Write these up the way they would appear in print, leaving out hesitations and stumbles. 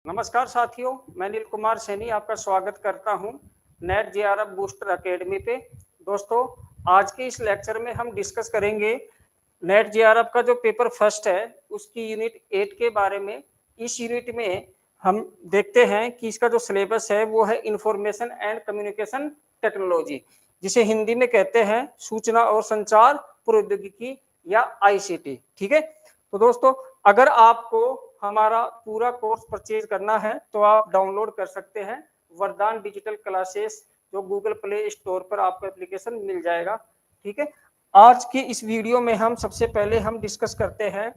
नमस्कार साथियों, मैं नील कुमार सैनी आपका स्वागत करता हूं नेट जेआरएफ बूस्टर एकेडमी पे। दोस्तों, आज के इस लेक्चर में हम डिस्कस करेंगे नेट जेआरएफ का जो पेपर फर्स्ट है उसकी यूनिट 8 के बारे में। इस यूनिट में हम देखते हैं कि इसका जो सिलेबस है वो है इंफॉर्मेशन एंड कम्युनिकेशन टेक्नोलॉजी, जिसे हिंदी में कहते हैं सूचना और संचार प्रौद्योगिकी या आईसीटी। ठीक है, तो दोस्तों, अगर आपको हमारा पूरा कोर्स परचेज करना है तो आप डाउनलोड कर सकते हैं वरदान डिजिटल क्लासेस, जो गूगल प्ले स्टोर पर आपको एप्लीकेशन मिल जाएगा। ठीक है, आज की इस वीडियो में हम सबसे पहले हम डिस्कस करते हैं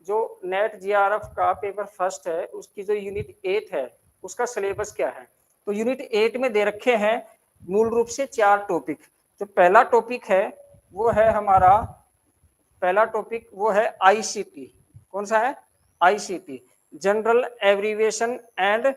जो नेट जीआरएफ का पेपर फर्स्ट है उसकी जो यूनिट 8 है उसका सिलेबस क्या है। तो यूनिट 8 में दे रखे हैं मूल रूप से 4 टॉपिक। जो पहला टॉपिक है वो है हमारा पहला टॉपिक वो है आईसीटी। कौन सा है? ICT, general abbreviation and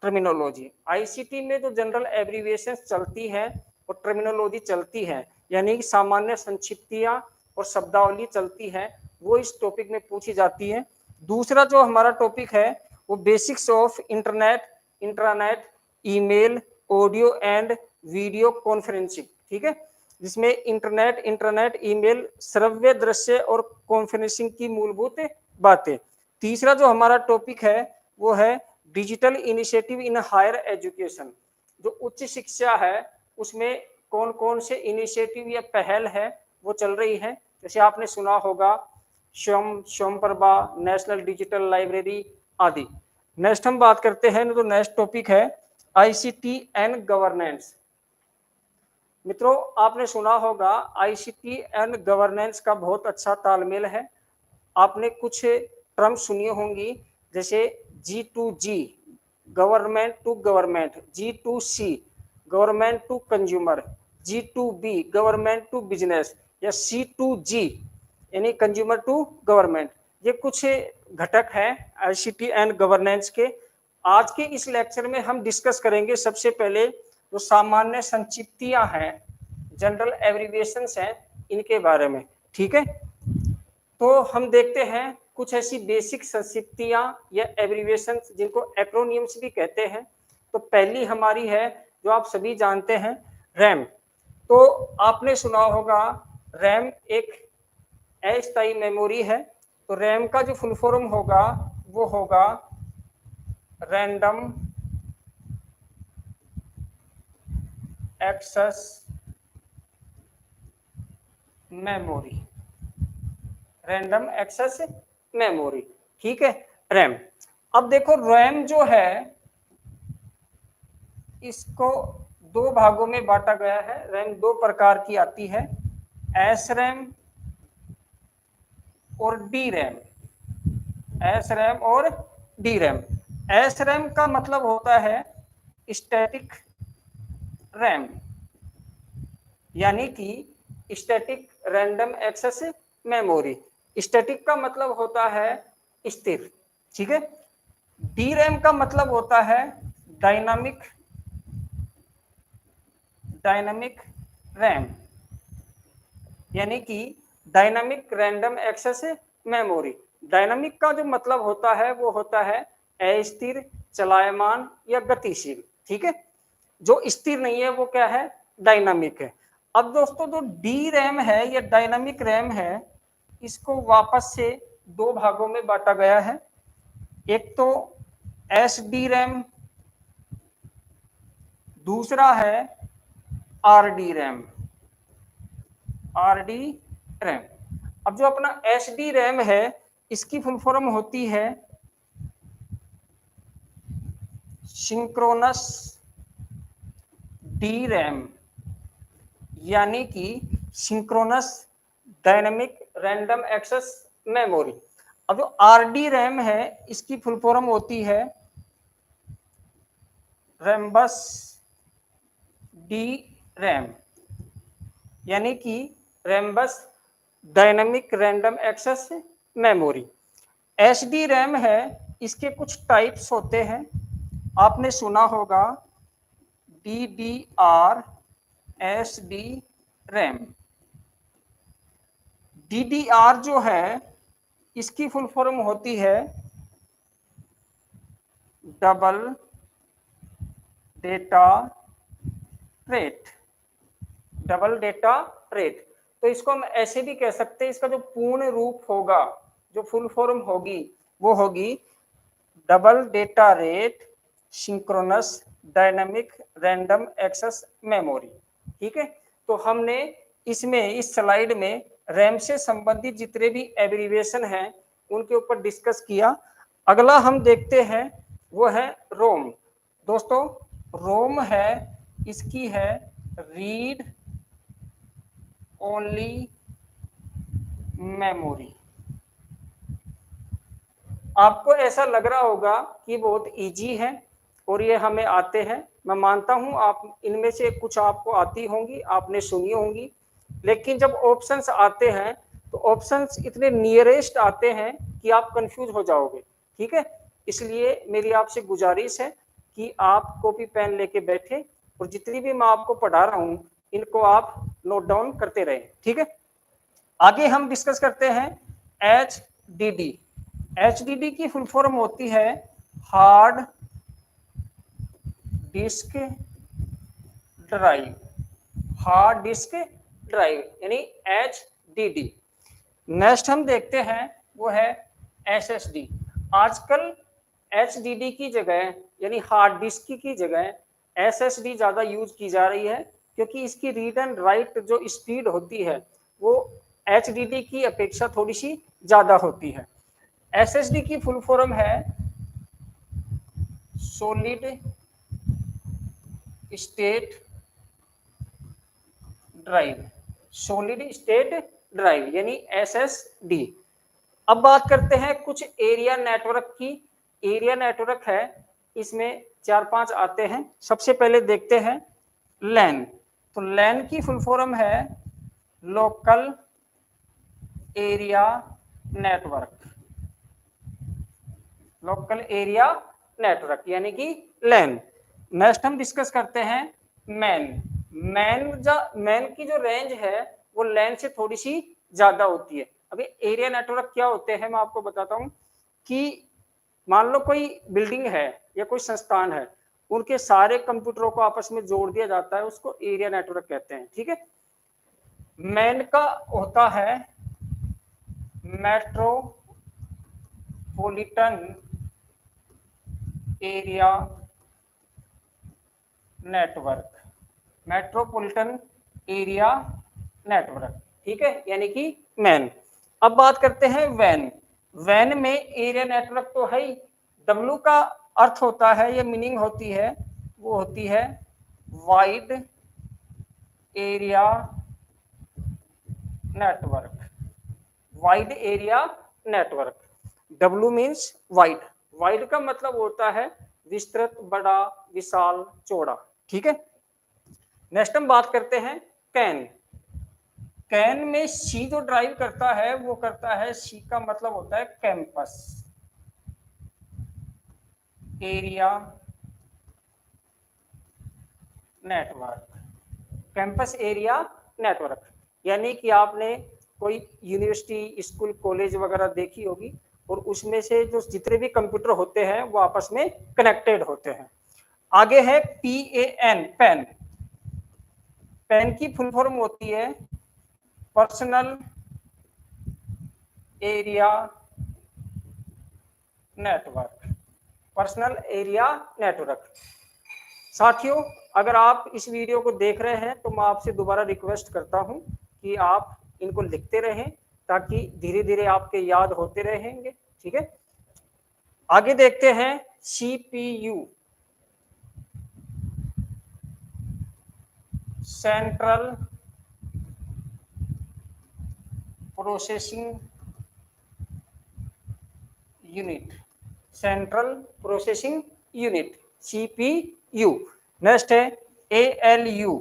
terminology. ICT में जो जनरल एब्रीविएशन चलती है और टर्मिनोलॉजी चलती है, यानी सामान्य संक्षिप्तियां और शब्दावली चलती है, वो इस टॉपिक में पूछी जाती है। दूसरा जो हमारा टॉपिक है वो basics of internet, intranet, email, audio and video conferencing. ठीक है, जिसमें इंटरनेट, ईमेल, श्रव्य, दृश्य और कॉन्फ्रेंसिंग की मूलभूत बातें। तीसरा जो हमारा टॉपिक है वो है digital initiative in higher education. जो उच्च शिक्षा है उसमें कौन कौन से इनिशिएटिव या पहल है वो चल रही है, जैसे आपने सुना होगा स्वयंप्रभा, नेशनल डिजिटल लाइब्रेरी आदि। नेक्स्ट हम बात करते हैं, तो नेक्स्ट टॉपिक है आईसीटी एंड गवर्नेंस। मित्रों, आपने सुना होगा आईसीटी एंड गवर्नेंस का बहुत अच्छा तालमेल है। आपने कुछ टर्म सुनी होंगी, जैसे G2G, government to government, G2C, government to consumer, G2B, government to business, या C2G यानी कंज्यूमर टू गवर्नमेंट। ये कुछ घटक हैं आईसीटी एंड गवर्नेंस के। आज के इस लेक्चर में हम डिस्कस करेंगे सबसे पहले जो सामान्य संक्षिप्तियां हैं, जनरल एब्रीविएशंस हैं, इनके बारे में। ठीक है, तो हम देखते हैं कुछ ऐसी बेसिक संक्षिप्तियां या एब्रीविएशन जिनको एक्रोनिम्स भी कहते हैं। तो पहली हमारी है जो आप सभी जानते हैं, रैम। तो आपने सुना होगा रैम एक अस्थायी मेमोरी है। तो रैम का जो फुल फॉर्म होगा वो होगा random access memory, random access memory. ठीक है, रैम। अब देखो, रैम जो है इसको 2 भागों में बांटा गया है। रैम 2 प्रकार की आती है, एस रैम और डी रैम। एस रैम और डी रैम। एस रैम का मतलब होता है स्टैटिक रैम, यानी कि static random access memory. Static का मतलब होता है स्थिर। ठीक है, डी रैम का मतलब होता है डायनामिक रैम, यानी कि dynamic random access memory. Dynamic का जो मतलब होता है वो होता है अस्थिर, चलायमान या गतिशील। ठीक है, जो स्थिर नहीं है वो क्या है? डायनामिक है। अब दोस्तों, जो डी रैम है या डायनामिक रैम है, इसको वापस से 2 भागों में बांटा गया है। एक तो एस डी रैम, दूसरा है आर डी रैम। रैम। अब जो अपना एस डी रैम है इसकी फुल फॉर्म होती है सिंक्रोनस डी रैम, यानी कि synchronous dynamic random access memory. अब जो आर डी रैम है इसकी फुल फॉर्म होती है रैम्बस डी रैम, यानी कि Rambus dynamic random access memory. S D RAM है, इसके कुछ टाइप्स होते हैं। आपने सुना होगा D D R S D RAM. D D R जो है इसकी फुल फॉर्म होती है double data rate, double data rate. तो इसको हम ऐसे भी कह सकते हैं, इसका जो पूर्ण रूप होगा, जो फुल फॉर्म होगी, वो होगी double data rate synchronous dynamic random access memory. ठीक है, तो हमने इसमें इस स्लाइड में रैम से संबंधित जितने भी एब्रीविएशन हैं उनके ऊपर डिस्कस किया। अगला हम देखते हैं वो है रोम। दोस्तों रोम है, इसकी है रीड ओनली मेमोरी। आपको ऐसा लग रहा होगा कि बहुत इजी है और ये हमें आते हैं, मैं मानता हूं आप इनमें से कुछ आपको आती होंगी, आपने सुनी होंगी, लेकिन जब ऑप्शंस आते हैं तो ऑप्शंस इतने नियरेस्ट आते हैं कि आप कंफ्यूज हो जाओगे। ठीक है, इसलिए मेरी आपसे गुजारिश है कि आप कॉपी पेन लेके बैठे और जितनी भी मैं आपको पढ़ा रहा हूं इनको आप नोट डाउन करते रहें। ठीक है, आगे हम डिस्कस करते हैं HDD। HDD की फुल फॉर्म होती है hard disk drive, hard disk drive यानी HDD। नेक्स्ट हम देखते हैं वो है SSD। आजकल HDD की जगह यानी हार्ड डिस्क की जगह SSD ज्यादा यूज की जा रही है, क्योंकि इसकी रीड एंड राइट जो स्पीड होती है वो HDD की अपेक्षा थोड़ी सी ज्यादा होती है। SSD की फुल फॉर्म है solid state drive, solid state drive यानी SSD। अब बात करते हैं कुछ एरिया नेटवर्क की। एरिया नेटवर्क है, इसमें 4-5 आते हैं। सबसे पहले देखते हैं लैन। तो लैन की फुल फॉर्म है local area network, local area network यानी कि लैन। नेक्स्ट हम डिस्कस करते हैं मैन। मैन की जो रेंज है वो लैन से थोड़ी सी ज्यादा होती है। अभी एरिया नेटवर्क क्या होते हैं मैं आपको बताता हूं कि मान लो कोई बिल्डिंग है या कोई संस्थान है, उनके सारे कंप्यूटरों को आपस में जोड़ दिया जाता है, उसको एरिया नेटवर्क कहते हैं। ठीक है, मैन का होता है metropolitan area network, metropolitan area network. ठीक है, यानी कि मैन। अब बात करते हैं वैन। वैन में एरिया नेटवर्क तो है ही, डब्ल्यू का अर्थ होता है या मीनिंग होती है वो होती है wide area network, wide area network. W means wide, wide का मतलब होता है विस्तृत, बड़ा, विशाल, चौड़ा। ठीक है, नेक्स्ट हम बात करते हैं कैन। कैन में सी जो ड्राइव करता है वो करता है, सी का मतलब होता है campus area network, campus area network. यानी कि आपने कोई यूनिवर्सिटी, स्कूल, कॉलेज वगैरह देखी होगी और उसमें से जो जितने भी कंप्यूटर होते हैं वो आपस में कनेक्टेड होते हैं। आगे है PAN, पैन। पैन की फुल फॉर्म होती है personal area network, personal area network. साथियों अगर आप इस वीडियो को देख रहे हैं तो मैं आपसे दोबारा रिक्वेस्ट करता हूं कि आप इनको लिखते रहें ताकि धीरे धीरे आपके याद होते रहेंगे। ठीक है, आगे देखते हैं CPU, central processing unit, central processing unit CPU। Next है ALU,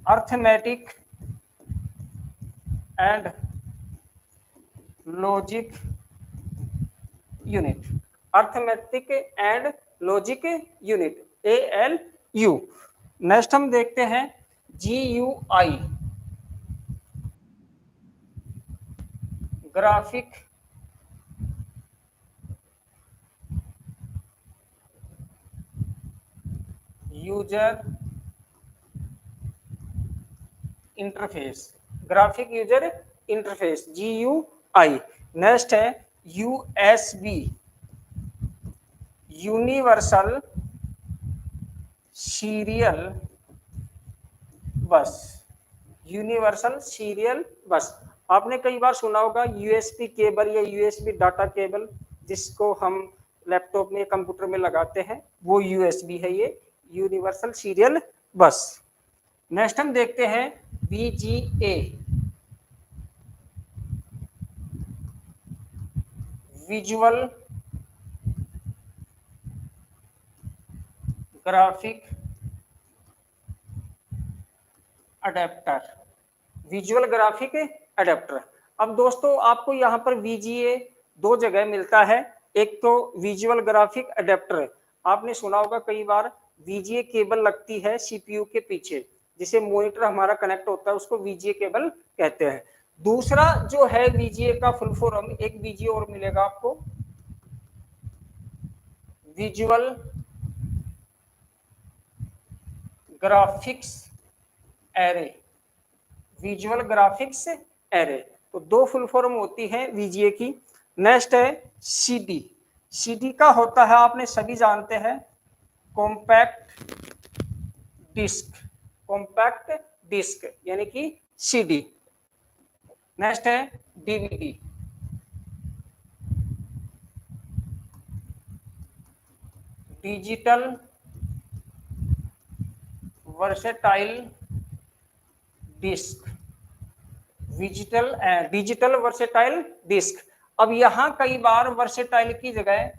arithmetic and logic unit, arithmetic and logic unit ALU। Next हम देखते हैं GUI, graphic user interface, graphic user interface GUI। Next है USB, यूनिवर्सल सीरियल बस, universal serial बस। आपने कई बार सुना होगा USB केबल या USB डाटा केबल, जिसको हम लैपटॉप में कंप्यूटर में लगाते हैं, वो USB है, ये यूनिवर्सल सीरियल बस। नेक्स्ट हम देखते हैं VGA, visual graphic adapter, visual graphic adapter. अब दोस्तों आपको यहाँ पर VGA दो जगह मिलता है, एक तो विजुअल ग्राफिक अडेप्टर, आपने सुना होगा कई बार VGA केबल लगती है CPU के पीछे, जिसे मॉनिटर हमारा कनेक्ट होता है, उसको VGA केबल कहते हैं। दूसरा जो है VGA का फुल फॉर्म, एक VGA और मिलेगा आपको, visual graphics array, visual graphics array. तो दो फुल फॉर्म होती है VGA की। नेक्स्ट है CD, CD का होता है, आपने सभी जानते हैं, कॉम्पैक्ट डिस्क, कॉम्पैक्ट डिस्क यानी कि CD। नेक्स्ट है DVD, digital versatile disc, digital versatile disc. अब यहाँ कई बार वर्सेटाइल की जगह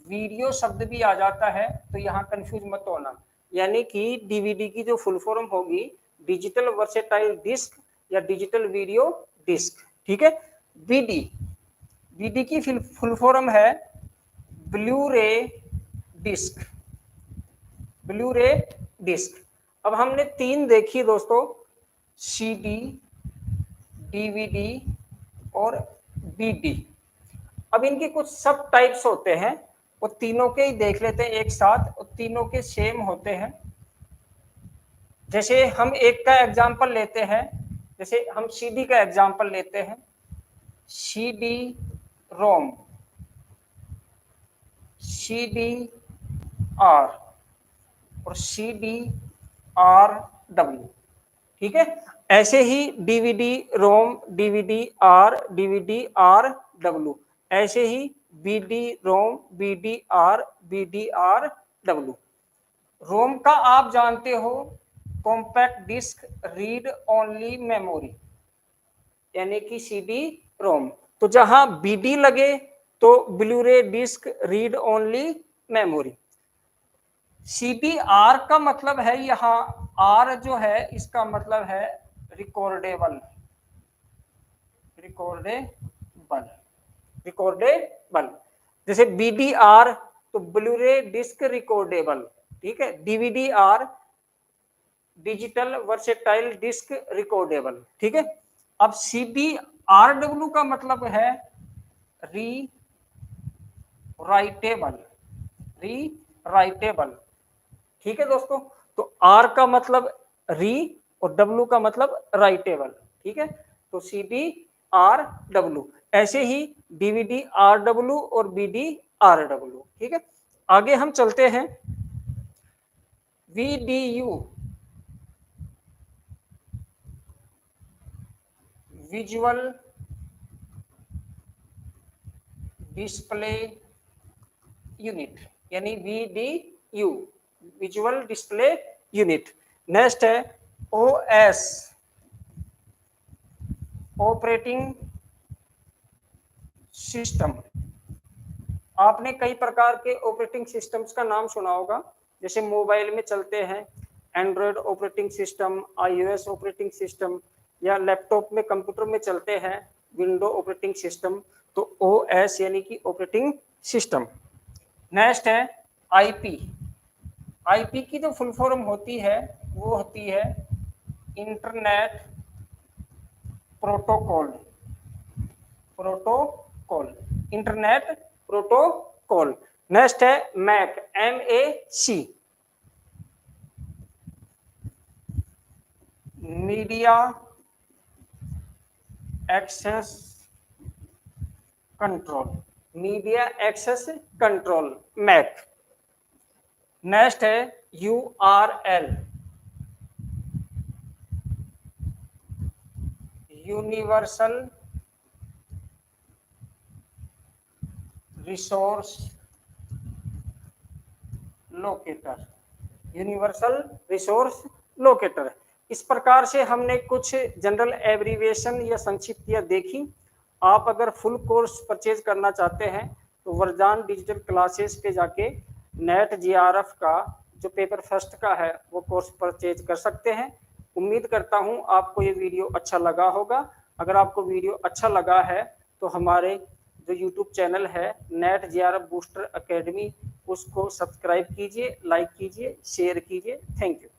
वीडियो शब्द भी आ जाता है, तो यहाँ कंफ्यूज मत होना, यानी कि DVD की जो फुल फॉर्म होगी डिजिटल वर्सेटाइल डिस्क या डिजिटल वीडियो डिस्क, ठीक है। BD की फुल फॉर्म है blue ray disc, blue ray disc. अब हमने तीन देखी दोस्तों, CD, DVD और BD। अब इनके कुछ सब टाइप्स होते हैं, वो तीनों के ही देख लेते हैं एक साथ, और तीनों के सेम होते हैं। जैसे हम एक का एग्जांपल लेते हैं, जैसे हम CD का एग्जांपल लेते हैं, CD रोम, CDR और CDRW, ठीक है। ऐसे ही DVD रोम, DVD-R, DVD-RW, ऐसे ही BD रोम, BD-R, BD-RW। रोम का आप जानते हो compact disc read only memory, यानी कि CD रोम। तो जहां BD लगे तो Blu ray disc read only memory. CDR का मतलब है, यहाँ R जो है इसका मतलब है रिकॉर्डेबल, रिकॉर्डेबल, रिकॉर्डेबल। जैसे BDR तो ब्लू रे डिस्क रिकॉर्डेबल, ठीक है। DVD-R digital versatile disc recordable, ठीक है। अब CDRW का मतलब है री राइटेबल, री राइटेबल, ठीक है दोस्तों। तो R का मतलब री और W का मतलब राइटेबल, ठीक है। तो CDRW, ऐसे ही DVD-RW और BD-RW, ठीक है। आगे हम चलते हैं, VDU, विजुअल डिस्प्ले यूनिट, यानी VDU, visual display unit. Next है OS, ऑपरेटिंग सिस्टम। आपने कई प्रकार के ऑपरेटिंग सिस्टम्स का नाम सुना होगा, जैसे मोबाइल में चलते हैं Android operating system, iOS operating system, या लैपटॉप में कंप्यूटर में चलते हैं विंडो ऑपरेटिंग सिस्टम। तो OS यानी कि ऑपरेटिंग सिस्टम। नेक्स्ट है IP, IP की जो फुल फॉर्म होती है वो होती है internet protocol, protocol, internet protocol. Next है Mac, MAC, media access control, media access control Mac. Next है URL, universal resource locator, universal resource locator. इस प्रकार से हमने कुछ जनरल एब्रीविएशन या संक्षिप्तियां देखी। आप अगर फुल कोर्स परचेज करना चाहते हैं तो वरदान डिजिटल क्लासेस पे जाके नेट JRF का जो पेपर फर्स्ट का है वो कोर्स परचेज कर सकते हैं। उम्मीद करता हूं आपको ये वीडियो अच्छा लगा होगा। अगर आपको वीडियो अच्छा लगा है तो हमारे जो YouTube चैनल है नेट JRF बूस्टर अकेडमी, उसको सब्सक्राइब कीजिए, लाइक कीजिए, शेयर कीजिए। Thank you.